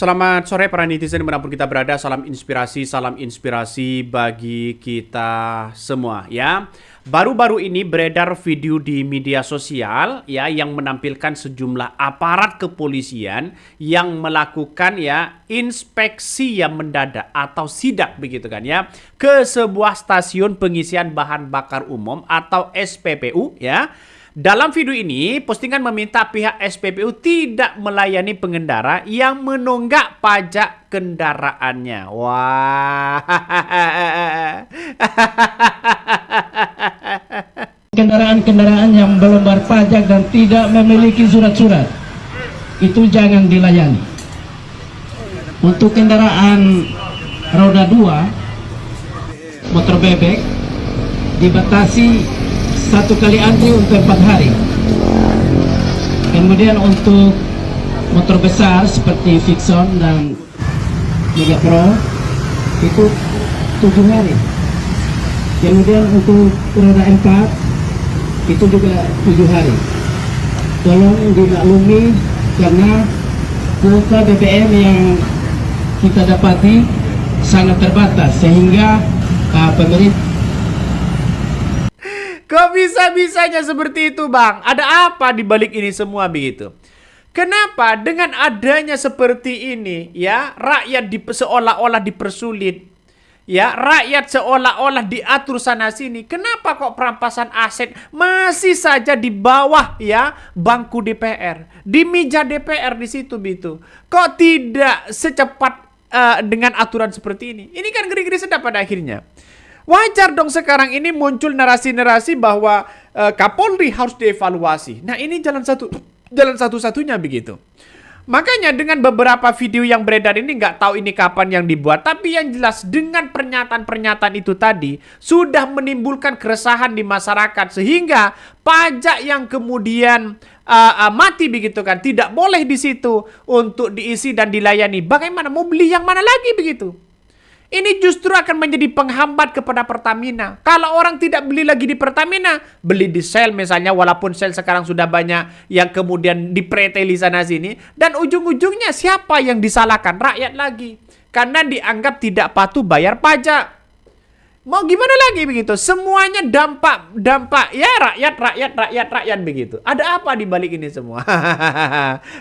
Selamat sore para netizen dimanapun kita berada. Salam inspirasi bagi kita semua ya. Baru-baru ini beredar video di media sosial ya yang menampilkan sejumlah aparat kepolisian yang melakukan ya inspeksi yang mendadak atau sidak begitu kan ya ke sebuah stasiun pengisian bahan bakar umum atau SPBU ya. Dalam video ini, postingan meminta pihak SPBU tidak melayani pengendara yang menunggak pajak kendaraannya. Wah. Kendaraan-kendaraan yang belum bayar pajak dan tidak memiliki surat-surat, itu jangan dilayani. Untuk kendaraan roda 2, motor bebek, dibatasi satu kali antri untuk 4 hari. Kemudian untuk motor besar seperti Vixon dan Mega Pro itu 7 hari. Kemudian untuk roda 4 itu juga 7 hari. Tolong dimaklumi karena kuota BBM yang kita dapati sangat terbatas sehingga pemerintah. Kok bisa-bisanya seperti itu, Bang? Ada apa di balik ini semua begitu? Kenapa dengan adanya seperti ini ya, rakyat seolah-olah dipersulit. Ya, rakyat seolah-olah diatur sana sini. Kenapa kok perampasan aset masih saja di bawah ya bangku DPR, di meja DPR di situ gitu. Kok tidak secepat dengan aturan seperti ini? Ini kan ngeri-ngeri sedap pada akhirnya. Wajar dong sekarang ini muncul narasi-narasi bahwa Kapolri harus dievaluasi. Nah, ini jalan satu-satunya begitu. Makanya dengan beberapa video yang beredar ini nggak tahu ini kapan yang dibuat, tapi yang jelas dengan pernyataan-pernyataan itu tadi sudah menimbulkan keresahan di masyarakat sehingga pajak yang kemudian mati begitu kan tidak boleh di situ untuk diisi dan dilayani. Bagaimana mau beli yang mana lagi begitu? Ini justru akan menjadi penghambat kepada Pertamina. Kalau orang tidak beli lagi di Pertamina, beli di Shell misalnya, walaupun Shell sekarang sudah banyak yang kemudian dipreteli sana sini. Dan ujung-ujungnya siapa yang disalahkan? Rakyat lagi. Karena dianggap tidak patuh bayar pajak. Mau gimana lagi begitu? Semuanya dampak ya rakyat begitu. Ada apa di balik ini semua?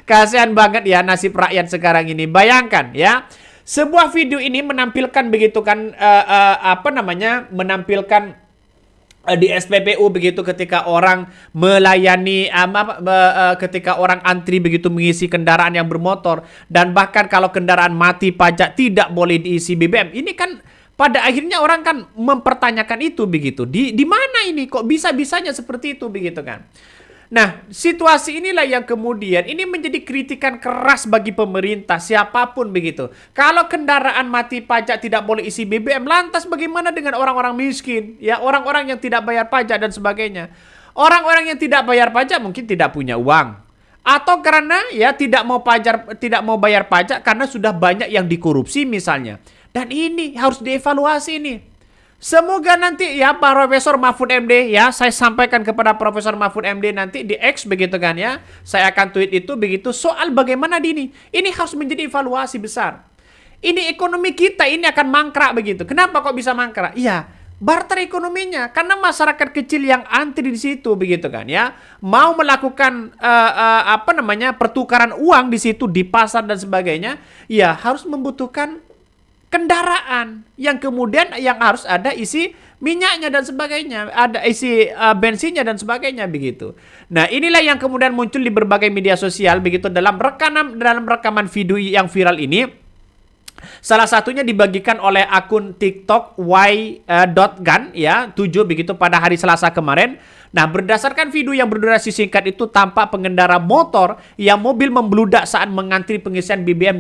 Kasihan banget ya nasib rakyat sekarang ini. Bayangkan ya. Sebuah video ini menampilkan begitu kan menampilkan di SPBU begitu ketika orang melayani ketika orang antri begitu mengisi kendaraan yang bermotor dan bahkan kalau kendaraan mati pajak tidak boleh diisi BBM. Ini kan pada akhirnya orang kan mempertanyakan itu begitu. Di mana ini kok bisa-bisanya seperti itu begitu kan? Nah, situasi inilah yang kemudian ini menjadi kritikan keras bagi pemerintah siapapun begitu. Kalau kendaraan mati pajak tidak boleh isi BBM, lantas bagaimana dengan orang-orang miskin? Ya, orang-orang yang tidak bayar pajak dan sebagainya. Orang-orang yang tidak bayar pajak mungkin tidak punya uang. Atau karena ya tidak mau bayar pajak karena sudah banyak yang dikorupsi misalnya. Dan ini harus dievaluasi ini. Semoga nanti ya Profesor Mahfud MD ya, saya sampaikan kepada Profesor Mahfud MD nanti di X begitu kan ya. Saya akan tweet itu begitu soal bagaimana ini harus menjadi evaluasi besar. Ini ekonomi kita ini akan mangkrak begitu. Kenapa kok bisa mangkrak? Iya, barter ekonominya karena masyarakat kecil yang antri di situ begitu kan ya. Mau melakukan pertukaran uang di situ di pasar dan sebagainya, ya harus membutuhkan kendaraan yang kemudian yang harus ada isi minyaknya dan sebagainya, ada isi bensinnya dan sebagainya begitu. Nah, inilah yang kemudian muncul di berbagai media sosial begitu dalam rekaman video yang viral ini. Salah satunya dibagikan oleh akun TikTok y.gun ya 7 begitu pada hari Selasa kemarin. Nah, berdasarkan video yang berdurasi singkat itu tampak pengendara motor yang mobil membludak saat mengantri pengisian BBM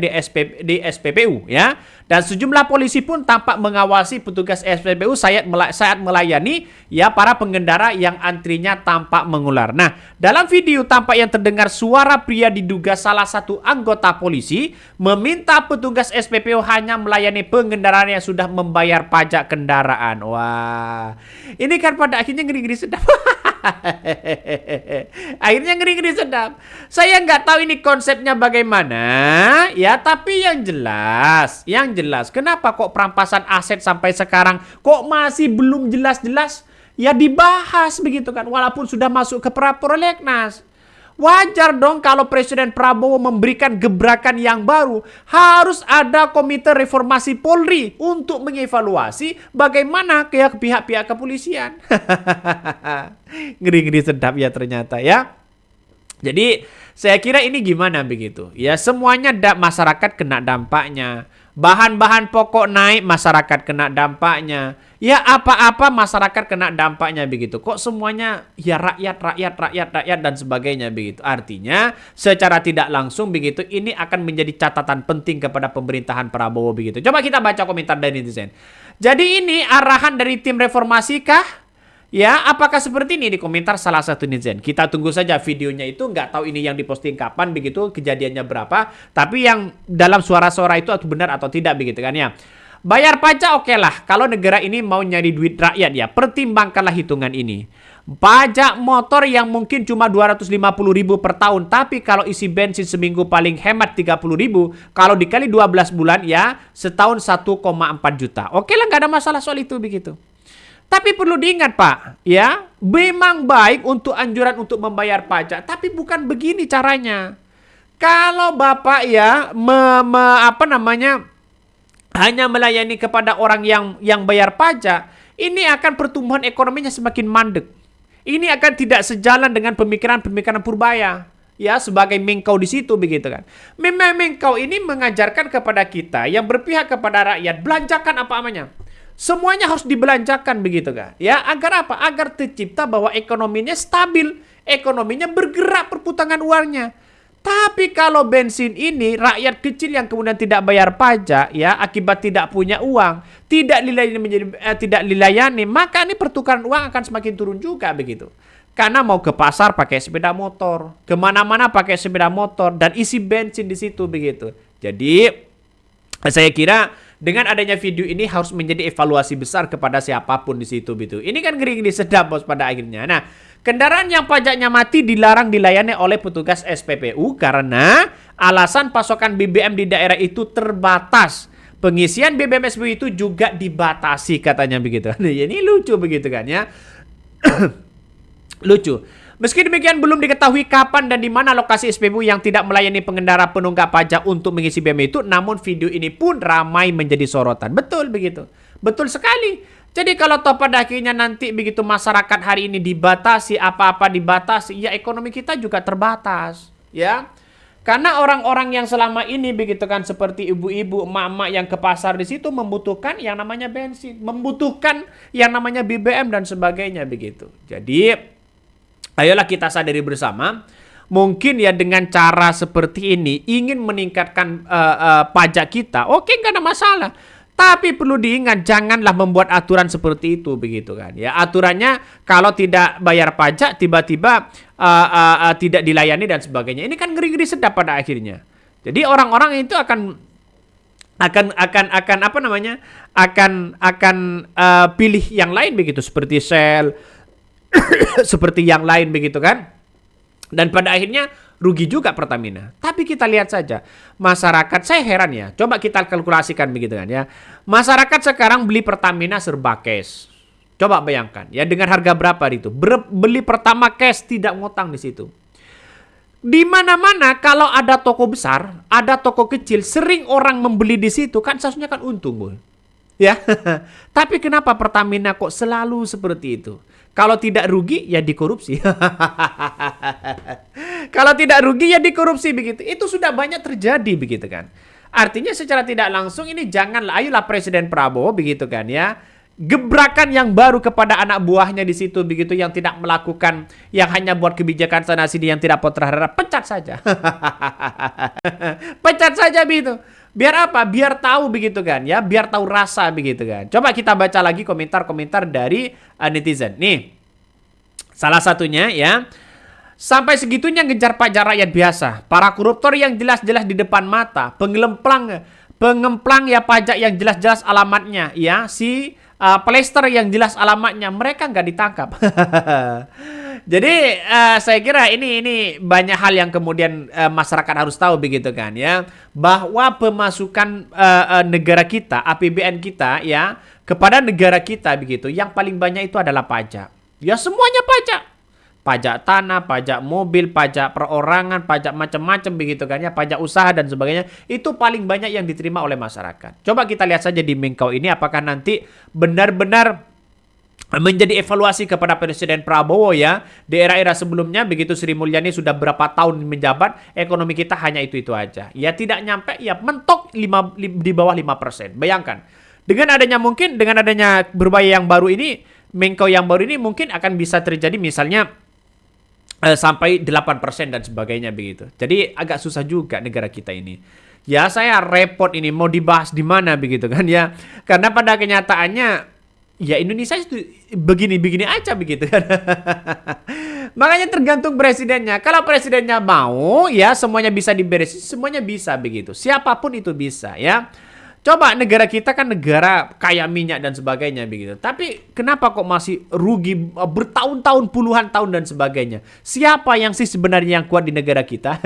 di SPBU ya. Dan sejumlah polisi pun tampak mengawasi petugas SPBU saat melayani ya para pengendara yang antrinya tampak mengular. Nah, dalam video tampak yang terdengar suara pria diduga salah satu anggota polisi meminta petugas SPBU hanya melayani pengendara yang sudah membayar pajak kendaraan. Wah, ini kan pada akhirnya ngeri-ngeri sedap. Akhirnya ngeri-ngeri sedap. Saya nggak tahu ini konsepnya bagaimana, ya. Tapi yang jelas, kenapa kok perampasan aset sampai sekarang kok masih belum jelas-jelas? Ya dibahas begitu kan, walaupun sudah masuk ke pra prolegnas. Wajar dong kalau Presiden Prabowo memberikan gebrakan yang baru. Harus ada komite reformasi Polri untuk mengevaluasi bagaimana pihak-pihak kepolisian. Ngeri-ngeri sedap ya ternyata ya. Jadi saya kira ini gimana begitu. Ya semuanya masyarakat kena dampaknya. Bahan-bahan pokok naik, masyarakat kena dampaknya. Ya apa-apa masyarakat kena dampaknya begitu. Kok semuanya ya rakyat dan sebagainya begitu. Artinya secara tidak langsung begitu ini akan menjadi catatan penting kepada pemerintahan Prabowo begitu. Coba kita baca komentar dari netizen. Jadi ini arahan dari tim reformasi kah? Ya, apakah seperti ini di komentar salah satu netizen? Kita tunggu saja videonya itu, nggak tahu ini yang diposting kapan begitu, kejadiannya berapa. Tapi yang dalam suara-suara itu benar atau tidak begitu kan ya. Bayar pajak oke lah, kalau negara ini mau nyari duit rakyat ya, pertimbangkanlah hitungan ini. Pajak motor yang mungkin cuma 250.000 per tahun, tapi kalau isi bensin seminggu paling hemat 30.000, kalau dikali 12 bulan ya setahun 1,4 juta. Oke lah, nggak ada masalah soal itu begitu. Tapi perlu diingat Pak, ya, memang baik untuk anjuran untuk membayar pajak, tapi bukan begini caranya. Kalau Bapak ya hanya melayani kepada orang yang bayar pajak, ini akan pertumbuhan ekonominya semakin mandek. Ini akan tidak sejalan dengan pemikiran-pemikiran Purbaya. Ya, sebagai mengkau di situ begitu kan. Memang mengkau ini mengajarkan kepada kita yang berpihak kepada rakyat, belanjakan apa namanya. Semuanya harus dibelanjakan begitu kan. Ya, agar apa? Agar tercipta bahwa ekonominya stabil, ekonominya bergerak perputaran uangnya. Tapi kalau bensin ini rakyat kecil yang kemudian tidak bayar pajak ya akibat tidak punya uang, tidak dilayani, maka ini pertukaran uang akan semakin turun juga begitu. Karena mau ke pasar pakai sepeda motor, kemana-mana pakai sepeda motor dan isi bensin di situ begitu. Jadi saya kira dengan adanya video ini harus menjadi evaluasi besar kepada siapapun di situ gitu. Ini kan ngeri-ngeri sedap bos pada akhirnya. Nah, kendaraan yang pajaknya mati dilarang dilayani oleh petugas SPPU karena alasan pasokan BBM di daerah itu terbatas. Pengisian BBM SPPU itu juga dibatasi katanya begitu. Nah, ini lucu begitu kan ya. Lucu. Meski demikian belum diketahui kapan dan di mana lokasi SPBU yang tidak melayani pengendara penunggak pajak untuk mengisi BBM itu, namun video ini pun ramai menjadi sorotan. Betul begitu. Betul sekali. Jadi kalau toh pada akhirnya nanti begitu masyarakat hari ini dibatasi, apa-apa dibatasi, ya ekonomi kita juga terbatas, ya. Karena orang-orang yang selama ini begitu kan seperti ibu-ibu, emak-emak yang ke pasar di situ membutuhkan yang namanya bensin, membutuhkan yang namanya BBM dan sebagainya begitu. Jadi ayolah kita sadari bersama, mungkin ya dengan cara seperti ini ingin meningkatkan pajak kita, oke nggak ada masalah. Tapi perlu diingat janganlah membuat aturan seperti itu begitu kan ya. Aturannya kalau tidak bayar pajak tiba-tiba tidak dilayani dan sebagainya. Ini kan ngeri-ngeri sedap pada akhirnya. Jadi orang-orang itu akan pilih yang lain begitu seperti Shell seperti yang lain begitu kan. Dan pada akhirnya rugi juga Pertamina. Tapi kita lihat saja masyarakat, saya heran ya. Coba kita kalkulasikan begitu kan ya. Masyarakat sekarang beli Pertamina serba cash. Coba bayangkan ya dengan harga berapa itu. Beli pertama cash tidak ngutang di situ. Di mana-mana kalau ada toko besar, ada toko kecil, sering orang membeli di situ kan seharusnya kan untung, boy. Ya. Tapi kenapa Pertamina kok selalu seperti itu? Kalau tidak rugi ya dikorupsi. Kalau tidak rugi ya dikorupsi begitu. Itu sudah banyak terjadi begitu kan. Artinya secara tidak langsung ini janganlah, ayolah Presiden Prabowo begitu kan ya. Gebrakan yang baru kepada anak buahnya di situ begitu yang tidak melakukan, yang hanya buat kebijakan sana sini yang tidak terhadap, pecat saja. Pecat saja begitu. Biar apa? Biar tahu begitu kan ya, biar tahu rasa begitu kan. Coba kita baca lagi komentar-komentar dari netizen. Nih, salah satunya ya, sampai segitunya ngejar pajak rakyat biasa. Para koruptor yang jelas-jelas di depan mata, pengemplang ya pajak yang jelas-jelas alamatnya ya, si plester yang jelas alamatnya, mereka nggak ditangkap. Jadi saya kira ini banyak hal yang kemudian masyarakat harus tahu begitu kan ya, bahwa pemasukan negara kita, APBN kita ya, kepada negara kita begitu, yang paling banyak itu adalah pajak. Ya semuanya pajak. Pajak tanah, pajak mobil, pajak perorangan, pajak macam-macam begitu kan ya, pajak usaha dan sebagainya. Itu paling banyak yang diterima oleh masyarakat. Coba kita lihat saja di Mengkau ini apakah nanti benar-benar menjadi evaluasi kepada Presiden Prabowo ya. Di era-era sebelumnya begitu Sri Mulyani sudah berapa tahun menjabat, ekonomi kita hanya itu-itu aja. Ya tidak nyampe, ya mentok di bawah 5%. Bayangkan. Dengan adanya Berbaya yang baru ini, Mengkau yang baru ini mungkin akan bisa terjadi misalnya sampai 8% dan sebagainya begitu. Jadi agak susah juga negara kita ini. Ya saya repot ini mau dibahas di mana begitu kan ya. Karena pada kenyataannya ya Indonesia itu begini-begini aja begitu kan. Makanya tergantung presidennya. Kalau presidennya mau ya semuanya bisa diberesin, semuanya bisa begitu. Siapapun itu bisa ya. Coba negara kita kan negara kaya minyak dan sebagainya begitu. Tapi kenapa kok masih rugi bertahun-tahun, puluhan tahun dan sebagainya? Siapa yang sih sebenarnya yang kuat di negara kita?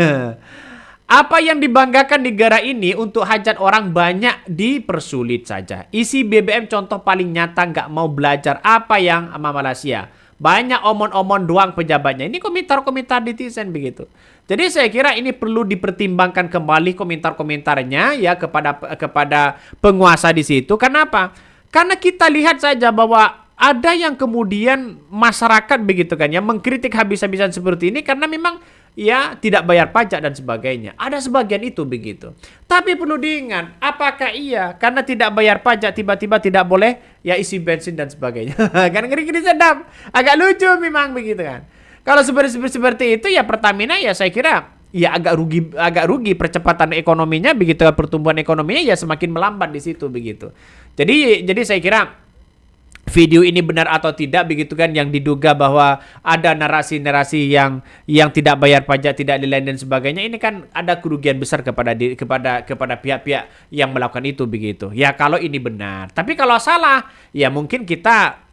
Apa yang dibanggakan negara ini untuk hajat orang banyak dipersulit saja. Isi BBM contoh paling nyata nggak mau belajar apa yang sama Malaysia. Banyak omon-omon doang pejabatnya. Ini komentar-komentar netizen begitu. Jadi saya kira ini perlu dipertimbangkan kembali komentar-komentarnya ya kepada penguasa di situ. Kenapa? Karena kita lihat saja bahwa ada yang kemudian masyarakat begitu kan ya mengkritik habis-habisan seperti ini karena memang ya tidak bayar pajak dan sebagainya. Ada sebagian itu begitu. Tapi perlu diingat, apakah iya karena tidak bayar pajak tiba-tiba tidak boleh ya isi bensin dan sebagainya. Kan ngeri-ngeri sedap. Agak lucu memang begitu kan. Kalau seperti itu ya Pertamina ya saya kira ya agak rugi percepatan ekonominya begitu, pertumbuhan ekonominya ya semakin melambat di situ begitu. Jadi saya kira video ini benar atau tidak begitu kan, yang diduga bahwa ada narasi-narasi yang tidak bayar pajak, tidak dilayani dan sebagainya, ini kan ada kerugian besar kepada pihak-pihak yang melakukan itu begitu. Ya kalau ini benar. Tapi kalau salah ya mungkin kita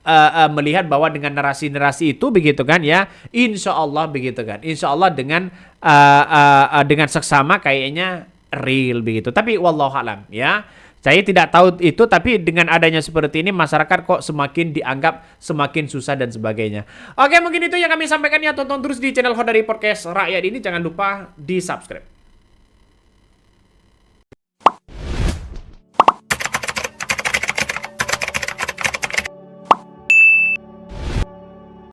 melihat bahwa dengan narasi-narasi itu begitu kan ya, insya Allah begitu kan, insya Allah dengan seksama kayaknya real begitu. Tapi wallahualam ya, saya tidak tahu itu, tapi dengan adanya seperti ini masyarakat kok semakin dianggap semakin susah dan sebagainya. Oke, mungkin itu yang kami sampaikan ya. Tonton terus di channel Khodari Podcast Rakyat ini, jangan lupa di subscribe.